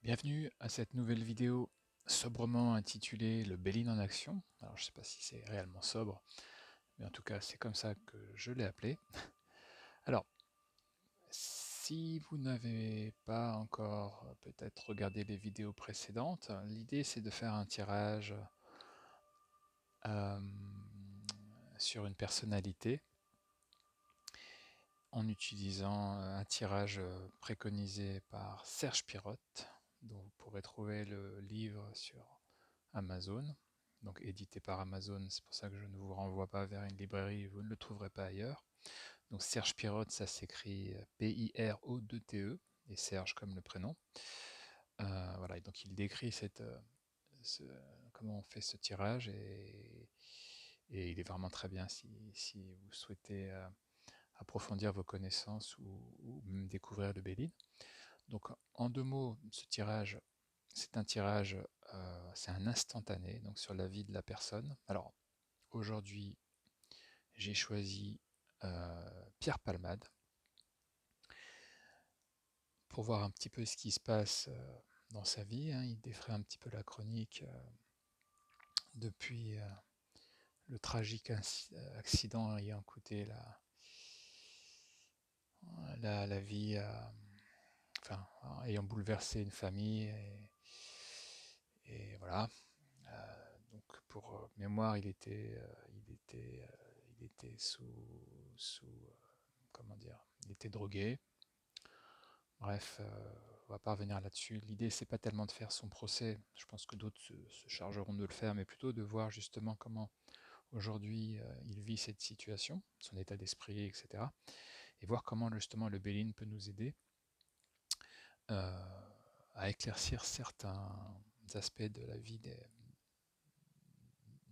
Bienvenue à cette nouvelle vidéo sobrement intitulée Le Béline en action. Alors je ne sais pas si c'est réellement sobre, mais en tout cas c'est comme ça que je l'ai appelé. Alors, si vous n'avez pas encore peut-être regardé les vidéos précédentes, l'idée c'est de faire un tirage euh, sur une personnalité en utilisant un tirage préconisé par Serge Pirotte, dont vous pourrez trouver le livre sur Amazon, donc édité par Amazon, c'est pour ça que je ne vous renvoie pas vers une librairie, vous ne le trouverez pas ailleurs. Donc Serge Pirotte, ça s'écrit Pirotte, et Serge comme le prénom. Voilà, et donc il décrit ce- comment on fait ce tirage, et il est vraiment très bien si vous souhaitez approfondir vos connaissances ou même découvrir le Béline. Donc en deux mots, ce tirage, c'est un tirage, c'est un instantané, donc sur la vie de la personne. Alors aujourd'hui, j'ai choisi Pierre Palmade pour voir un petit peu ce qui se passe dans sa vie, hein. Il défrait un petit peu la chronique depuis le tragique accident ayant coûté la vie, enfin, ayant bouleversé une famille. Et voilà. Donc pour mémoire, il était comment dire, il était drogué. Bref, on va pas revenir là-dessus. L'idée, c'est pas tellement de faire son procès. Je pense que d'autres se chargeront de le faire, mais plutôt de voir justement comment aujourd'hui il vit cette situation, son état d'esprit, etc. Et voir comment justement le Béline peut nous aider euh, à éclaircir certains aspects de la vie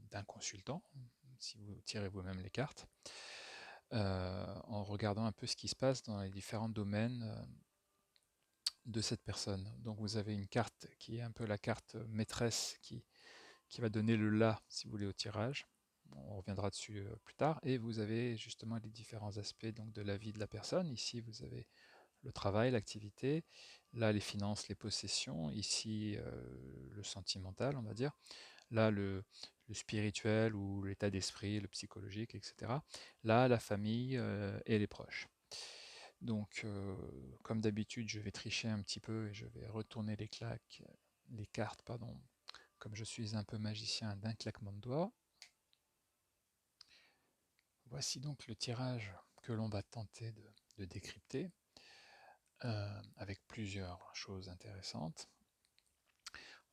d'un consultant, si vous tirez vous-même les cartes, en regardant un peu ce qui se passe dans les différents domaines de cette personne. Donc vous avez une carte qui est un peu la carte maîtresse qui va donner le là, si vous voulez, au tirage. On reviendra dessus plus tard. Et vous avez justement les différents aspects donc, de la vie de la personne. Ici, vous avez le travail, l'activité. Là, les finances, les possessions. Ici, le sentimental, on va dire. Là, le spirituel ou l'état d'esprit, le psychologique, etc. Là, la famille et les proches. Donc, comme d'habitude, je vais tricher un petit peu et je vais retourner les cartes, pardon, comme je suis un peu magicien d'un claquement de doigts. Voici donc le tirage que l'on va tenter de décrypter avec plusieurs choses intéressantes.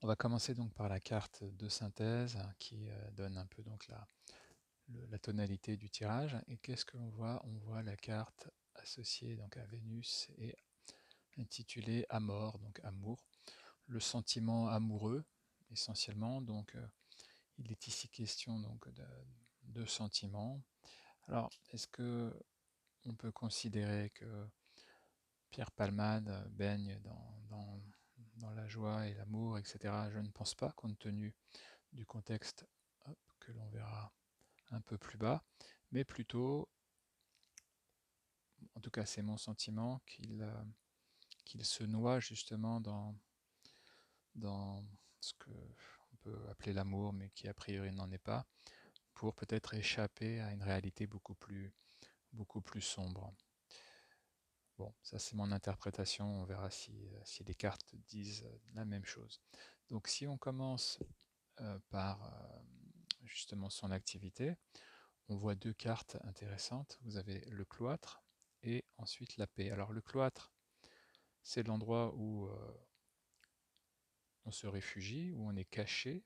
On va commencer donc par la carte de synthèse qui donne un peu donc la tonalité du tirage. Et qu'est-ce que l'on voit? On voit la carte associée donc à Vénus et intitulée Amor, donc amour, le sentiment amoureux essentiellement. Donc il est ici question donc de sentiments. Alors est-ce que on peut considérer que Pierre Palmade baigne dans la joie et l'amour, etc. Je ne pense pas, compte tenu du contexte que l'on verra un peu plus bas, mais plutôt, en tout cas c'est mon sentiment, qu'il se noie justement dans ce que on peut appeler l'amour, mais qui a priori n'en est pas, pour peut-être échapper à une réalité beaucoup plus sombre. Bon, ça c'est mon interprétation, on verra si les cartes disent la même chose. Donc si on commence par justement son activité, on voit deux cartes intéressantes. Vous avez le cloître et ensuite la paix. Alors le cloître, c'est l'endroit où on se réfugie, où on est caché.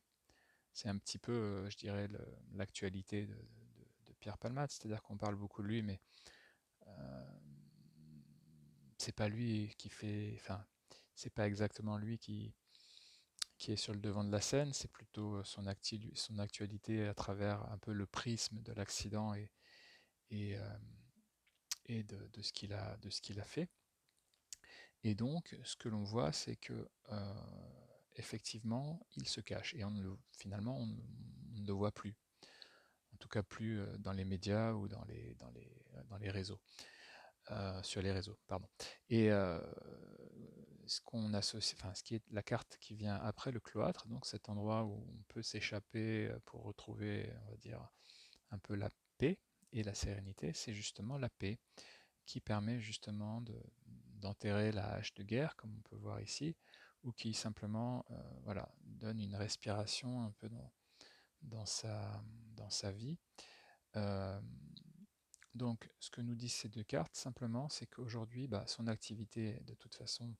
C'est un petit peu, je dirais, l'actualité de Pierre Palmade, c'est-à-dire qu'on parle beaucoup de lui, mais c'est pas lui qui fait, enfin, c'est pas exactement lui qui est sur le devant de la scène, c'est plutôt son actualité à travers un peu le prisme de l'accident et, euh, et de ce qu'il a fait. Et donc, ce que l'on voit, c'est que effectivement, il se cache et finalement, on ne le voit plus. En tout cas, plus dans les médias ou dans les réseaux, sur les réseaux, pardon. Et ce qu'on associe, enfin ce qui est la carte qui vient après le cloître, donc cet endroit où on peut s'échapper pour retrouver, on va dire, un peu la paix et la sérénité, c'est justement la paix qui permet justement d'enterrer la hache de guerre, comme on peut voir ici, ou qui simplement voilà, donne une respiration un peu dans sa vie. Euh, donc, ce que nous disent ces deux cartes, simplement, c'est qu'aujourd'hui, bah, son activité, de toute façon,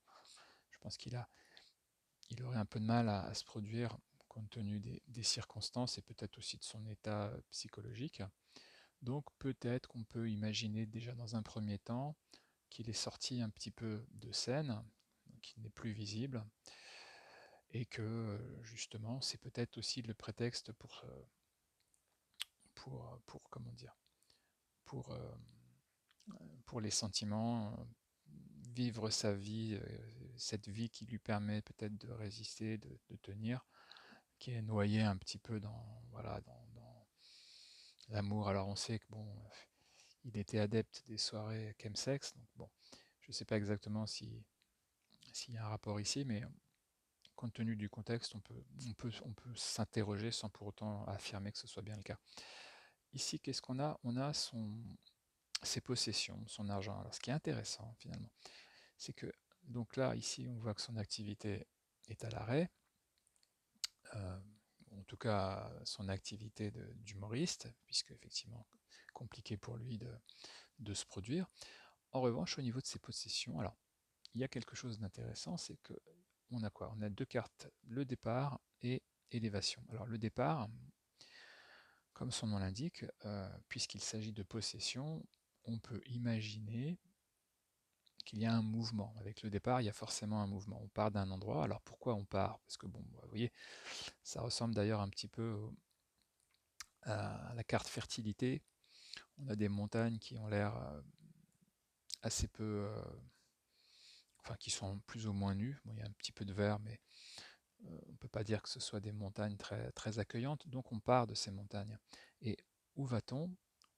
je pense il aurait un peu de mal à se produire compte tenu des circonstances et peut-être aussi de son état psychologique. Donc, peut-être qu'on peut imaginer déjà dans un premier temps qu'il est sorti un petit peu de scène, qu'il n'est plus visible, et que justement, c'est peut-être aussi le prétexte pour comment dire, pour pour les sentiments, vivre sa vie, cette vie qui lui permet peut-être de résister, de tenir, qui est noyé un petit peu dans, voilà, dans l'amour. Alors on sait que bon, il était adepte des soirées chemsex, donc bon, je ne sais pas exactement s'il y a un rapport ici, mais compte tenu du contexte, on peut s'interroger sans pour autant affirmer que ce soit bien le cas. Ici, qu'est-ce qu'on a? On a ses possessions, son argent. Alors, ce qui est intéressant finalement, c'est que donc là, ici, on voit que son activité est à l'arrêt, euh, en tout cas son activité d'humoriste, puisque effectivement compliqué pour lui de se produire. En revanche, au niveau de ses possessions, alors il y a quelque chose d'intéressant, c'est que on a quoi? On a deux cartes, le départ et élévation. Alors le départ, comme son nom l'indique, puisqu'il s'agit de possession, on peut imaginer qu'il y a un mouvement. Avec le départ, il y a forcément un mouvement. On part d'un endroit. Alors pourquoi on part? Parce que bon, vous voyez, ça ressemble d'ailleurs un petit peu à la carte fertilité. On a des montagnes qui ont l'air assez peu, enfin qui sont plus ou moins nues. Bon, il y a un petit peu de vert, mais on ne peut pas dire que ce soit des montagnes très, très accueillantes. Donc on part de ces montagnes. Et où va-t-on?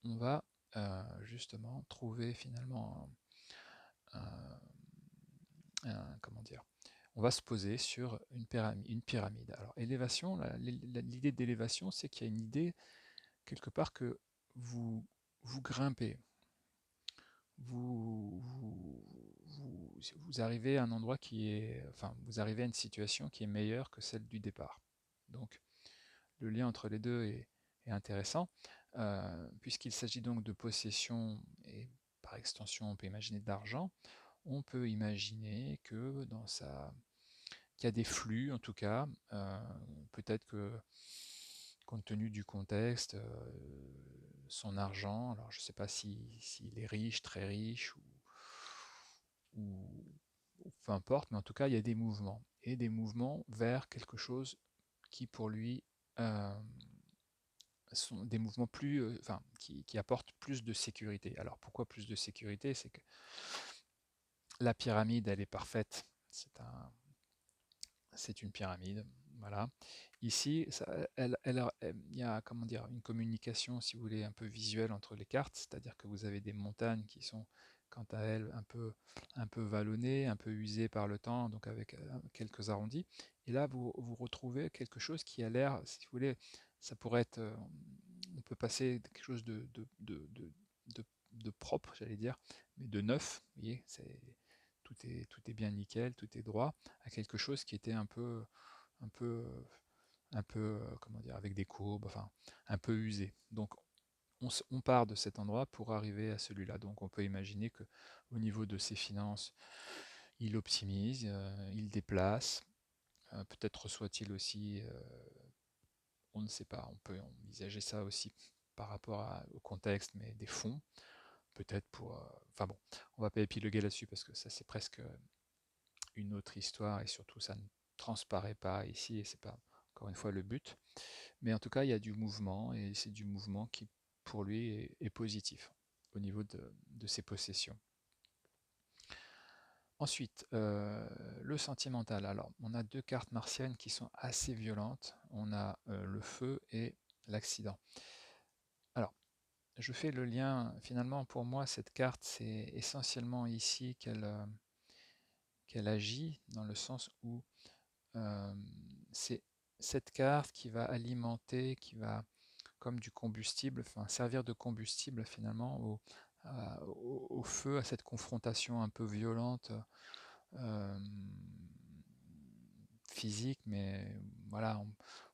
On va justement trouver finalement comment dire, on va se poser sur une pyramide. Alors, élévation, l'idée d'élévation, c'est qu'il y a une idée quelque part que vous, vous grimpez, vous arrivez à un endroit qui est, enfin, vous arrivez à une situation qui est meilleure que celle du départ. Donc, le lien entre les deux est intéressant, puisqu'il s'agit donc de possession et par extension, on peut imaginer d'argent. On peut imaginer que qu'il y a des flux en tout cas, peut-être que compte tenu du contexte, son argent, alors je ne sais pas s'il est riche, très riche ou, ou peu importe, mais en tout cas il y a des mouvements et des mouvements vers quelque chose qui pour lui sont des mouvements plus, enfin, qui apportent plus de sécurité. Alors pourquoi plus de sécurité? C'est que la pyramide, elle est parfaite. C'est une pyramide, voilà. Ici, il y a comment dire, une communication, si vous voulez, un peu visuelle entre les cartes, c'est-à-dire que vous avez des montagnes qui sont, quant à elles, un peu vallonnées, un peu usées par le temps, donc avec quelques arrondis. Et là, vous retrouvez quelque chose qui a l'air, si vous voulez, ça pourrait être, on peut passer de quelque chose de propre, j'allais dire, mais de neuf, vous voyez, tout est bien nickel, tout est droit, à quelque chose qui était un peu, comment dire, avec des courbes, enfin, un peu usé. Donc, on part de cet endroit pour arriver à celui-là. Donc, on peut imaginer que au niveau de ses finances, il optimise, il déplace. Peut-être reçoit-il aussi, on ne sait pas, on peut envisager ça aussi par rapport au contexte, mais des fonds, peut-être pour. Enfin bon, on va pas épiloguer là-dessus parce que ça c'est presque une autre histoire et surtout ça ne transparaît pas ici et c'est pas encore une fois le but. Mais en tout cas, il y a du mouvement et c'est du mouvement qui pour lui est positif au niveau de ses possessions. Ensuite, le sentimental. Alors, on a deux cartes martiennes qui sont assez violentes. On a le feu et l'accident. Alors, je fais le lien. Finalement, pour moi, cette carte, c'est essentiellement ici qu'elle agit dans le sens où c'est cette carte qui va alimenter, qui va comme du combustible, enfin servir de combustible finalement au feu, à cette confrontation un peu violente euh, physique, mais voilà,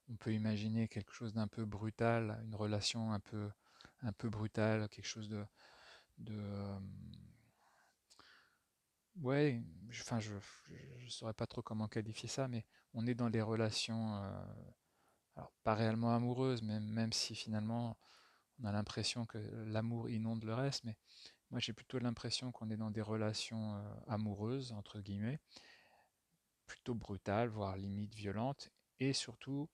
on peut imaginer quelque chose d'un peu brutal, une relation un peu brutale, quelque chose de ouais, enfin je saurais pas trop comment qualifier ça, mais on est dans des relations, alors pas réellement amoureuses, même si finalement on a l'impression que l'amour inonde le reste, mais moi j'ai plutôt l'impression qu'on est dans des relations amoureuses, entre guillemets, plutôt brutales, voire limite violentes, et surtout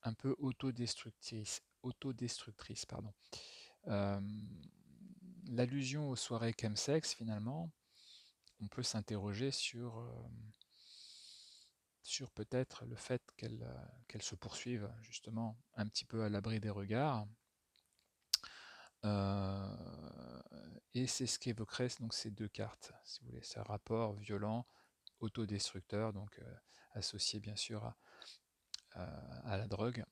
un peu autodestructrices, pardon. Euh, L'allusion aux soirées chemsex, finalement, on peut s'interroger sur peut-être le fait qu'elles se poursuivent justement un petit peu à l'abri des regards. Euh, et c'est ce qu'évoqueraient donc ces deux cartes, si vous voulez, ce rapport violent, autodestructeur, donc associé bien sûr à la drogue,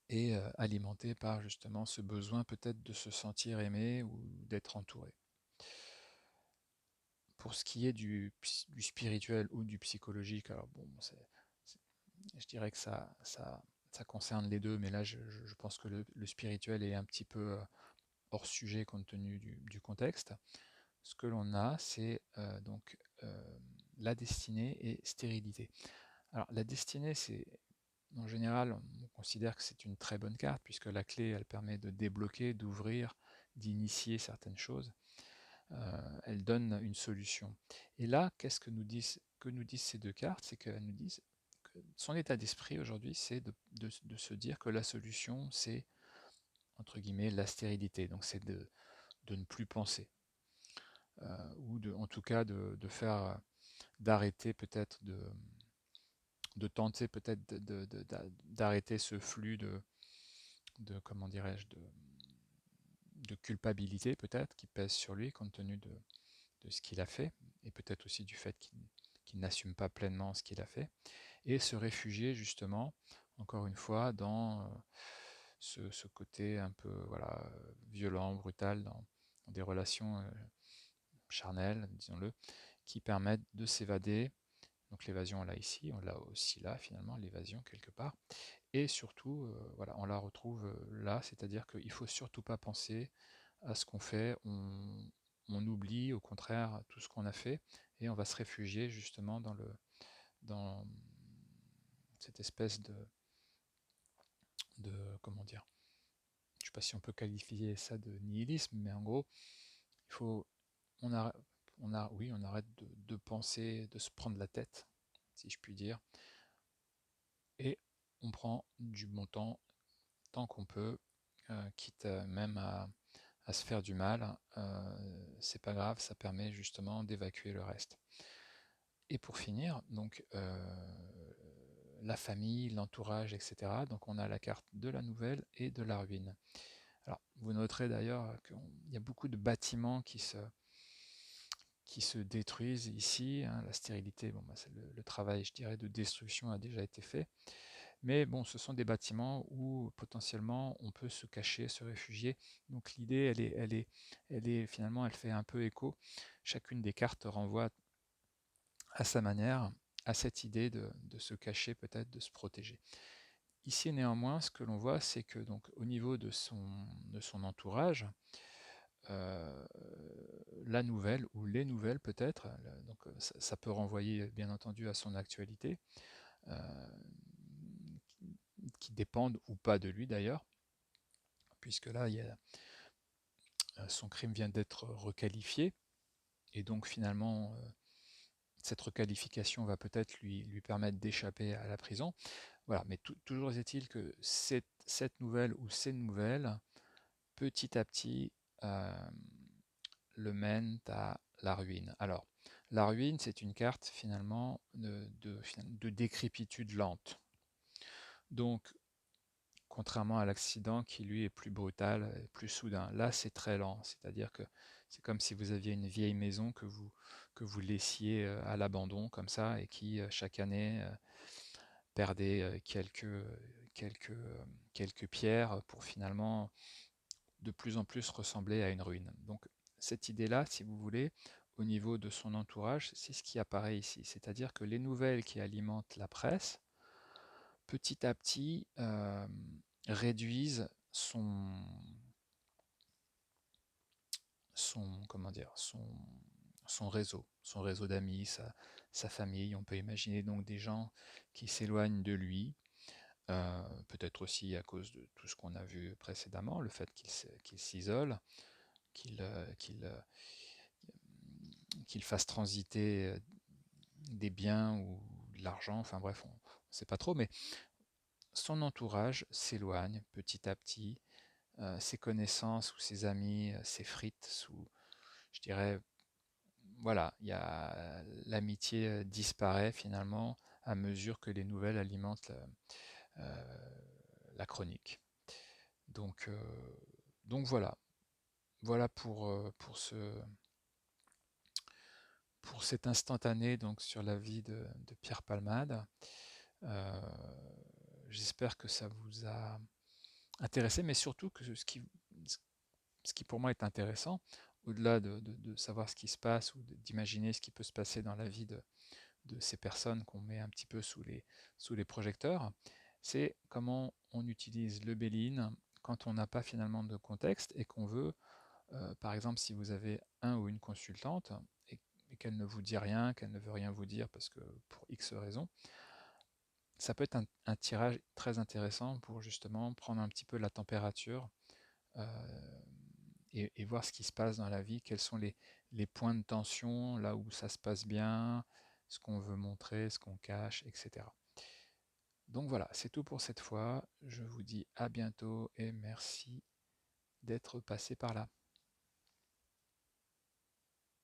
et alimenté par justement ce besoin peut-être de se sentir aimé ou d'être entouré. Pour ce qui est du spirituel ou du psychologique, alors bon, je dirais que ça concerne les deux, mais là je pense que le spirituel est un petit peu hors sujet compte tenu du contexte. Ce que l'on a, c'est donc la destinée et stérilité. Alors la destinée, c'est en général, on considère que c'est une très bonne carte puisque la clé, elle permet de débloquer, d'ouvrir, d'initier certaines choses. Elle donne une solution. Et là, qu'est-ce que nous disent ces deux cartes? C'est qu'elles nous disent que son état d'esprit aujourd'hui, c'est de se dire que la solution, c'est entre guillemets la stérilité. Donc c'est de ne plus penser. Ou en tout cas de faire, d'arrêter peut-être de tenter peut-être d'arrêter ce flux comment dirais-je, de culpabilité peut-être qui pèse sur lui compte tenu de ce qu'il a fait, et peut-être aussi du fait qu'il n'assume pas pleinement ce qu'il a fait, et se réfugier justement, encore une fois, dans ce côté un peu voilà, violent, brutal, dans des relations charnelles, disons-le, qui permettent de s'évader. Donc l'évasion, on l'a ici, on l'a aussi là finalement, l'évasion quelque part. Et surtout, voilà, on la retrouve là, c'est-à-dire qu'il ne faut surtout pas penser à ce qu'on fait, on oublie au contraire tout ce qu'on a fait et on va se réfugier justement dans cette espèce de comment dire, je ne sais pas si on peut qualifier ça de nihilisme, mais en gros, il faut, on arrête, oui, on arrête de penser, de se prendre la tête, si je puis dire, et on prend du bon temps, tant qu'on peut, quitte même à se faire du mal, c'est pas grave, ça permet justement d'évacuer le reste. Et pour finir, donc la famille, l'entourage, etc. Donc on a la carte de la nouvelle et de la ruine. Alors vous noterez d'ailleurs qu'il y a beaucoup de bâtiments qui se détruisent ici, hein. La stérilité, bon, bah, le travail, je dirais, de destruction a déjà été fait. Mais bon, ce sont des bâtiments où potentiellement on peut se cacher, se réfugier. Donc l'idée, elle est finalement, elle fait un peu écho. Chacune des cartes renvoie à sa manière à cette idée de se cacher, peut-être de se protéger. Ici, néanmoins, ce que l'on voit, c'est que donc au niveau de son entourage, euh, la nouvelle ou les nouvelles peut-être, donc ça peut renvoyer bien entendu à son actualité, euh, qui dépendent ou pas de lui d'ailleurs, puisque là, son crime vient d'être requalifié, et donc finalement, cette requalification va peut-être lui permettre d'échapper à la prison. Voilà, mais toujours est-il que cette nouvelle ou ces nouvelles, petit à petit, le mènent à la ruine. Alors, la ruine, c'est une carte finalement de décrépitude lente. Donc, contrairement à l'accident qui lui est plus brutal, plus soudain. Là, c'est très lent, c'est-à-dire que C'est comme si vous aviez une vieille maison que vous laissiez à l'abandon comme ça et qui chaque année perdait quelques, quelques pierres pour finalement de plus en plus ressembler à une ruine. Donc cette idée-là, si vous voulez, au niveau de son entourage, c'est ce qui apparaît ici. C'est-à-dire que les nouvelles qui alimentent la presse, petit à petit, réduisent comment dire, son réseau d'amis, sa famille. On peut imaginer donc des gens qui s'éloignent de lui, peut-être aussi à cause de tout ce qu'on a vu précédemment, le fait qu'il s'isole, qu'il fasse transiter des biens ou de l'argent, enfin bref, on ne sait pas trop, mais son entourage s'éloigne petit à petit, ses connaissances ou ses amis s'effritent sous, je dirais, voilà, l'amitié disparaît finalement à mesure que les nouvelles alimentent la chronique. Donc, donc voilà, voilà pour cet instantané donc sur la vie de Pierre Palmade. Euh, J'espère que ça vous a intéressé, mais surtout que ce qui pour moi est intéressant, au-delà de savoir ce qui se passe ou d'imaginer ce qui peut se passer dans la vie de ces personnes qu'on met un petit peu sous les projecteurs, c'est comment on utilise le Béline quand on n'a pas finalement de contexte et qu'on veut, par exemple, si vous avez un ou une consultante et qu'elle ne vous dit rien, qu'elle ne veut rien vous dire parce que pour X raisons, ça peut être un tirage très intéressant pour justement prendre un petit peu la température euh, et voir ce qui se passe dans la vie, quels sont les points de tension, là où ça se passe bien, ce qu'on veut montrer, ce qu'on cache, etc. Donc voilà, c'est tout pour cette fois. Je vous dis à bientôt et merci d'être passé par là.